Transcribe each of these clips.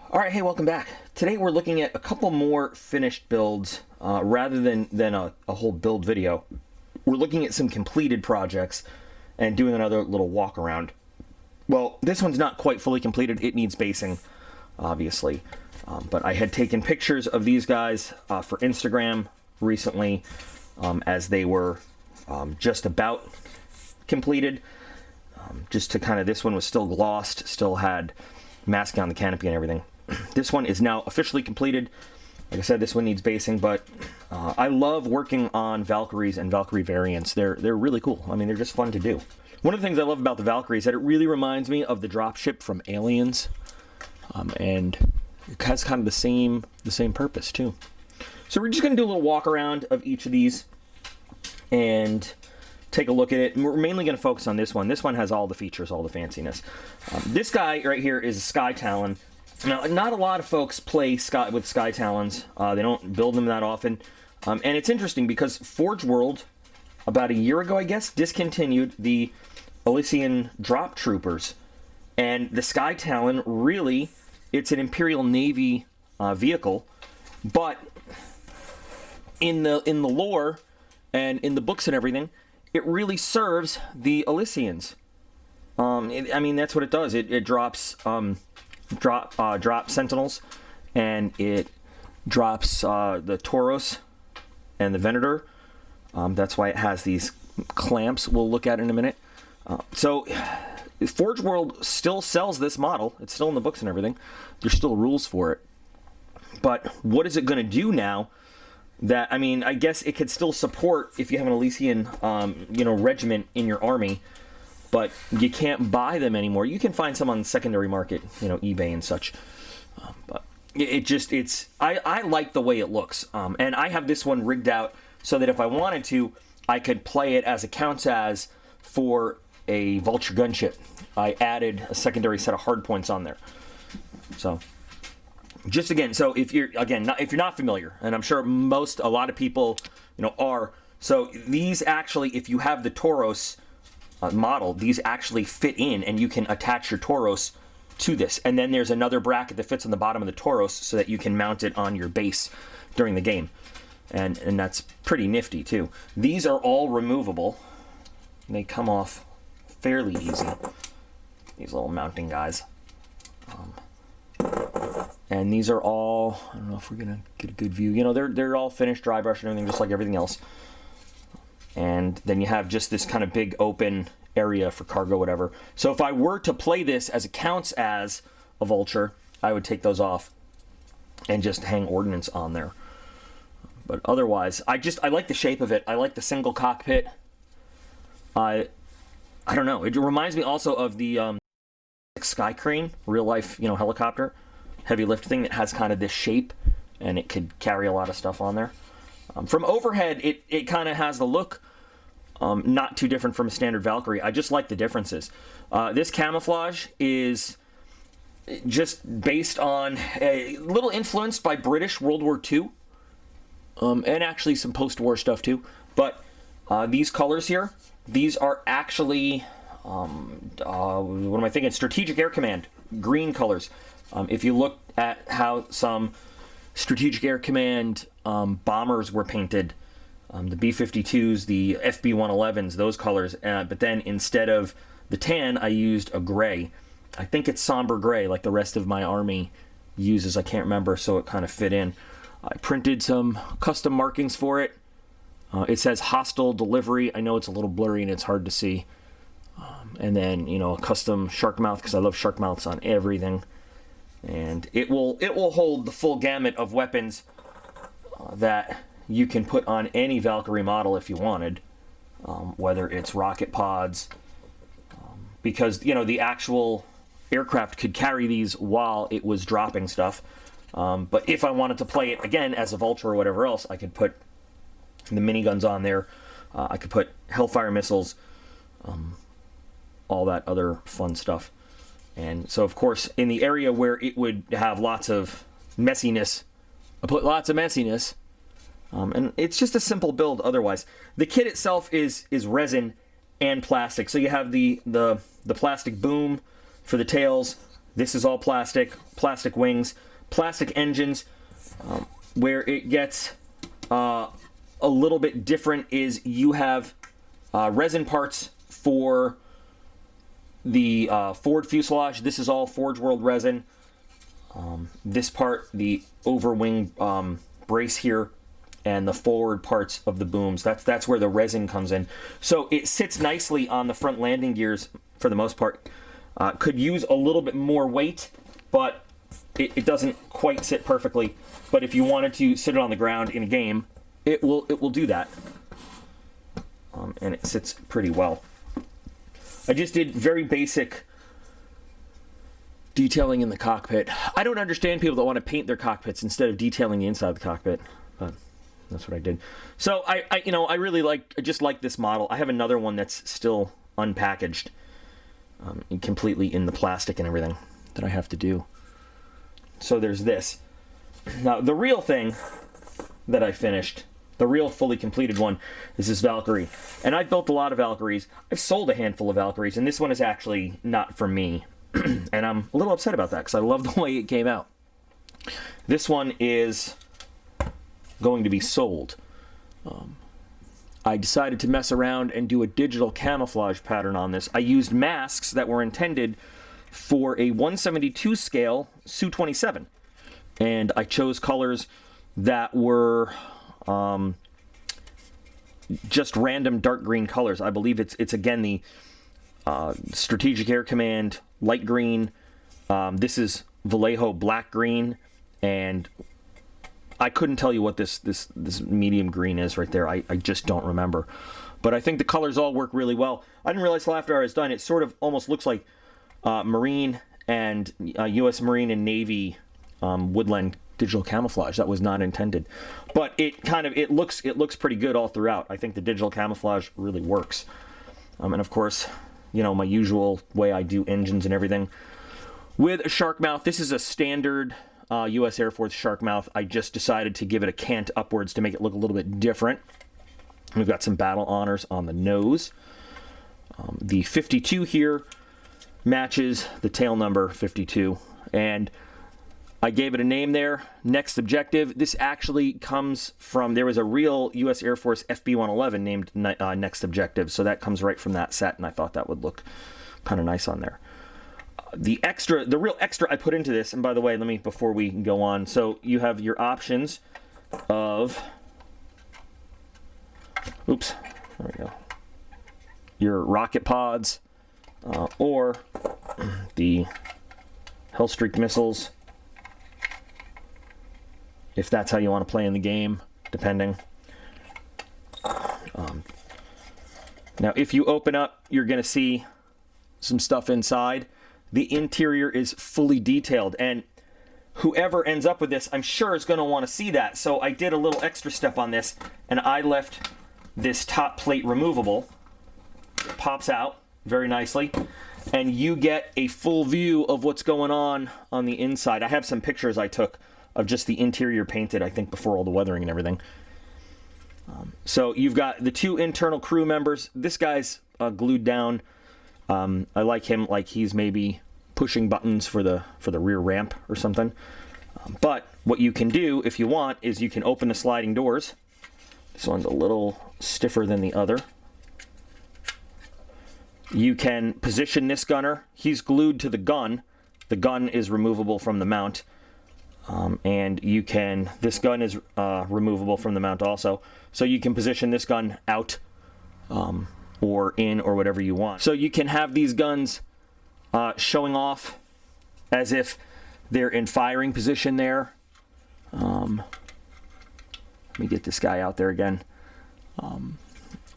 All right, hey, welcome back. Today we're looking at a couple more finished builds rather than a whole build video. We're looking at some completed projects and doing another little walk around. Well, this one's not quite fully completed. It needs basing, obviously. But I had taken pictures of these guys for Instagram recently as they were just about completed. Just to kind of, this one was still glossed, still had masking on the canopy and everything. This one is now officially completed. Like I said, this one needs basing, but I love working on Valkyries and Valkyrie variants. They're really cool. I mean, they're just fun to do. One of the things I love about the Valkyrie is that it really reminds me of the dropship from Aliens, and it has kind of the same purpose too. So we're just going to do a little walk around of each of these and take a look at it. And we're mainly going to focus on this one. This one has all the features, all the fanciness. This guy right here is a Sky Talon. Now, not a lot of folks play with Sky Talons. They don't build them that often. And it's interesting because Forgeworld, about a year ago, I guess, discontinued the Elysian drop troopers. And the Sky Talon, really, it's an Imperial Navy vehicle. But in the lore and in the books and everything, it really serves the Elysians. I mean, that's what it does. It drops drop sentinels, and it drops the Tauros and the Venator. That's why it has these clamps we'll look at in a minute. So Forgeworld still sells this model. It's still in the books and everything. There's still rules for it. But what is it going to do now? That, I mean, I guess it could still support if you have an Elysian, regiment in your army, but you can't buy them anymore. You can find some on the secondary market, eBay and such. But I like the way it looks. And I have this one rigged out so that if I wanted to, I could play it as it counts as for a Vulture gunship. I added a secondary set of hardpoints on there. So just again, so if you're not familiar, and I'm sure a lot of people, are. So these actually, if you have the Tauros model, these actually fit in, and you can attach your Tauros to this. And then there's another bracket that fits on the bottom of the Tauros so that you can mount it on your base during the game. And that's pretty nifty too. These are all removable. They come off fairly easy. These little mounting guys. And these are all, I don't know if we're gonna get a good view. They're all finished, dry brush and everything, just like everything else. And then you have just this kind of big open area for cargo, whatever. So if I were to play this as it counts as a Vulture, I would take those off and just hang ordnance on there. But otherwise, I like the shape of it. I like the single cockpit. I don't know. It reminds me also of the Sky Crane, real life, helicopter, heavy lift thing that has kind of this shape, and it could carry a lot of stuff on there. From overhead, it kind of has the look not too different from a standard Valkyrie. I just like the differences. This camouflage is just based on a little influenced by British World War II, and actually some post-war stuff too. But these colors here, these are actually, what am I thinking? Strategic Air Command, green colors. If you look at how some Strategic Air Command bombers were painted, the B-52s, the FB-111s, those colors, but then instead of the tan, I used a gray. I think it's somber gray, like the rest of my army uses. I can't remember, so it kind of fit in. I printed some custom markings for it. It says hostile delivery. I know it's a little blurry and it's hard to see. And then, a custom shark mouth, because I love shark mouths on everything. And it will hold the full gamut of weapons that you can put on any Valkyrie model if you wanted, whether it's rocket pods, because the actual aircraft could carry these while it was dropping stuff. But if I wanted to play it again as a Vulture or whatever else, I could put the miniguns on there. I could put Hellfire missiles, all that other fun stuff. And so, of course, in the area where it would have lots of messiness, I put lots of messiness. And it's just a simple build otherwise. The kit itself is resin and plastic. So you have the plastic boom for the tails, This is all plastic, plastic wings, plastic engines. Where it gets a little bit different is you have resin parts for the forward fuselage. This is all Forgeworld resin. This part, the overwing brace here, and the forward parts of the booms, that's where the resin comes in. So it sits nicely on the front landing gears for the most part. Could use a little bit more weight, but it doesn't quite sit perfectly. But if you wanted to sit it on the ground in a game, it will do that. And it sits pretty well. I just did very basic detailing in the cockpit. I don't understand people that want to paint their cockpits instead of detailing the inside of the cockpit, but that's what I did. So I just like this model. I have another one that's still unpackaged, completely in the plastic and everything that I have to do. So there's this. Now the real thing that I finished, the real fully completed one, is this Valkyrie. And I've built a lot of Valkyries. I've sold a handful of Valkyries, and this one is actually not for me. And I'm a little upset about that because I love the way it came out. This one is going to be sold. I decided to mess around and do a digital camouflage pattern on this. I used masks that were intended for a 172 scale Su-27. And I chose colors that were just random dark green colors. I believe it's again the Strategic Air Command light green. This is Vallejo black green, and I couldn't tell you what this medium green is right there. I just don't remember. But I think the colors all work really well. I didn't realize till after I was done, it sort of almost looks like Marine and U.S. Marine and Navy woodland digital camouflage. That was not intended, but it looks pretty good all throughout. I think the digital camouflage really works, and of course, you know, my usual way I do engines and everything with a shark mouth. This is a standard U.S. Air Force shark mouth. I just decided to give it a cant upwards to make it look a little bit different. We've got some battle honors on the nose. The 52 here matches the tail number 52, and I gave it a name there, Next Objective. This actually comes from, there was a real U.S. Air Force FB-111 named Next Objective, so that comes right from that set, and I thought that would look kind of nice on there. The real extra I put into this, and by the way, before we go on, so you have your options of, oops, there we go, your rocket pods, or the Hellstreak missiles, if that's how you want to play in the game, depending. Now, if you open up, you're going to see some stuff inside. The interior is fully detailed, and whoever ends up with this, I'm sure is going to want to see that. So I did a little extra step on this, and I left this top plate removable. It pops out very nicely, and you get a full view of what's going on the inside. I have some pictures I took of just the interior painted, I think, before all the weathering and everything. So you've got the two internal crew members. This guy's glued down. I like him like he's maybe pushing buttons for the rear ramp or something. But what you can do, if you want, is you can open the sliding doors. This one's a little stiffer than the other. You can position this gunner. He's glued to the gun. The gun is removable from the mount. And you can, this gun is removable from the mount also. So you can position this gun out or in or whatever you want. So you can have these guns showing off as if they're in firing position there. Let me get this guy out there again.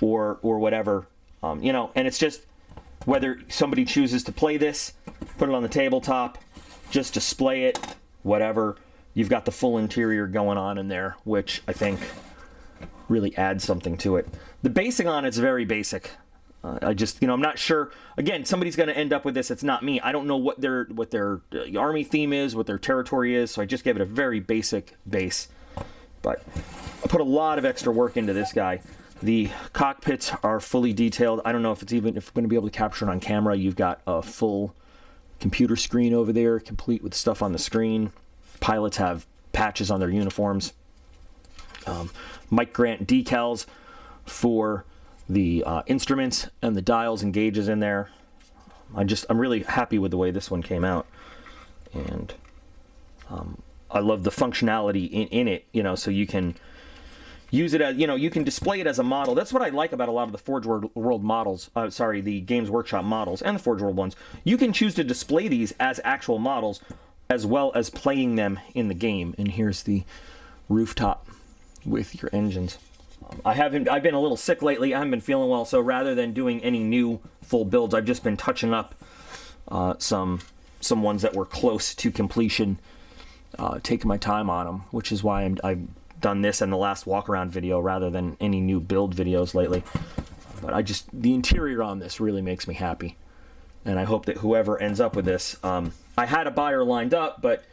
Or whatever. You know, and it's just whether somebody chooses to play this, put it on the tabletop, just display it, whatever. You've got the full interior going on in there, which I think really adds something to it. The basing on it's very basic. I just, I'm not sure. Again, somebody's going to end up with this. It's not me. I don't know what their army theme is, what their territory is. So I just gave it a very basic base. But I put a lot of extra work into this guy. The cockpits are fully detailed. I don't know if we're going to be able to capture it on camera. You've got a full computer screen over there, complete with stuff on the screen. Pilots have patches on their uniforms. Mike Grant decals for the instruments and the dials and gauges in there. I'm really happy with the way this one came out, and I love the functionality in it. You know, so you can use it as, you know, you can display it as a model. That's what I like about a lot of the Forgeworld models. The Games Workshop models and the Forgeworld ones. You can choose to display these as actual models, as well as playing them in the game. And here's the rooftop with your engines. I've been a little sick lately. I haven't been feeling well, so rather than doing any new full builds, I've just been touching up some ones that were close to completion, taking my time on them, which is why I've done this in the last walk-around video rather than any new build videos lately. But the interior on this really makes me happy, and I hope that whoever ends up with this, I had a buyer lined up, but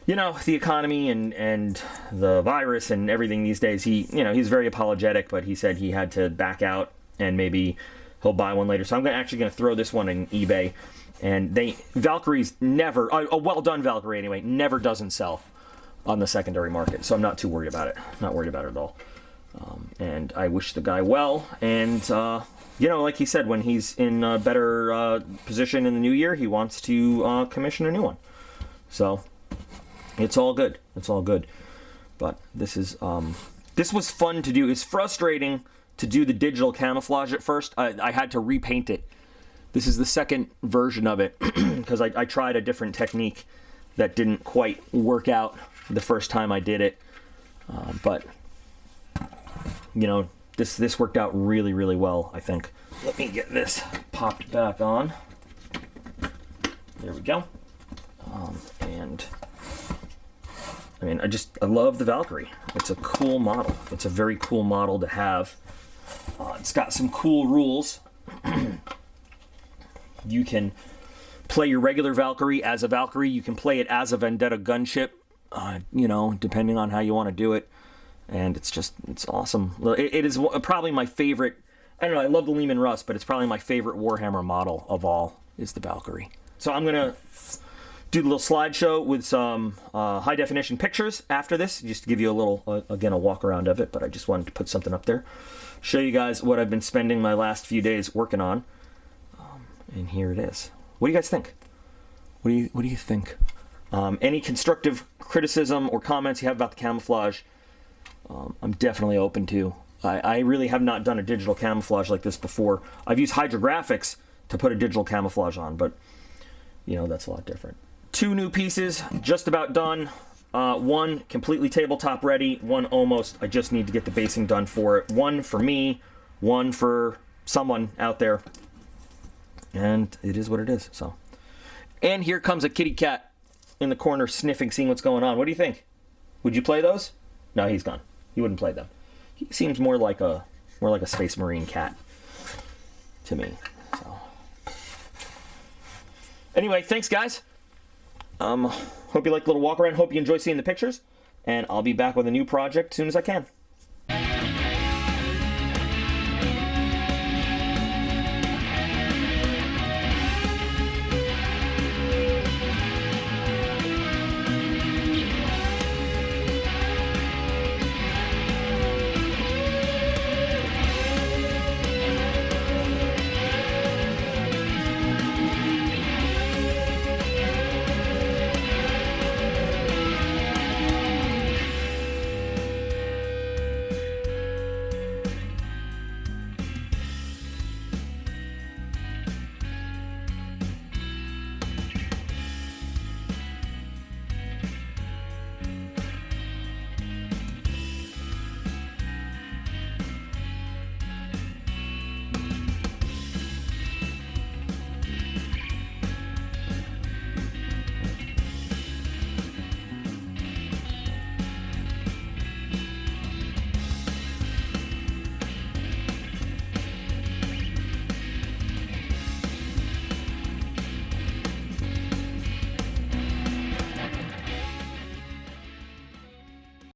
you know, the economy and the virus and everything these days, he's very apologetic, but he said he had to back out and maybe he'll buy one later. So I'm actually going to throw this one in eBay. And Valkyrie's never, a well-done Valkyrie anyway, never doesn't sell on the secondary market. So I'm not too worried about it. Not worried about it at all. And I wish the guy well. And, you know, like he said, when he's in a better position in the new year, he wants to commission a new one. So it's all good. It's all good. But this was fun to do. It's frustrating to do the digital camouflage at first. I had to repaint it. This is the second version of it because I tried a different technique that didn't quite work out the first time I did it. But, you know, this worked out really, really well, I think. Let me get this popped back on. There we go. And I mean, I love the Valkyrie. It's a cool model. It's a very cool model to have. It's got some cool rules. You can play your regular Valkyrie as a Valkyrie. You can play it as a Vendetta gunship, you know, depending on how you want to do it. And it's awesome. It is probably my favorite. I don't know, I love the Lehman Russ, but it's probably my favorite Warhammer model of all is the Valkyrie. So I'm going to do the little slideshow with some high-definition pictures after this, just to give you a little, again, a walk-around of it, but I just wanted to put something up there. Show you guys what I've been spending my last few days working on. And here it is. What do you guys think? What do you think? Any constructive criticism or comments you have about the camouflage, I'm definitely open to. I really have not done a digital camouflage like this before. I've used hydrographics to put a digital camouflage on, but, you know, that's a lot different. 2 new pieces, just about done. One completely tabletop ready, one almost. I just need to get the basing done for it. One for me, one for someone out there. And it is what it is, so. And here comes a kitty cat in the corner sniffing, seeing what's going on. What do you think? Would you play those? No, he's gone. He wouldn't play them. He seems more like a Space Marine cat to me. So. Anyway, thanks guys. Hope you like the little walk around. Hope you enjoy seeing the pictures. And I'll be back with a new project as soon as I can.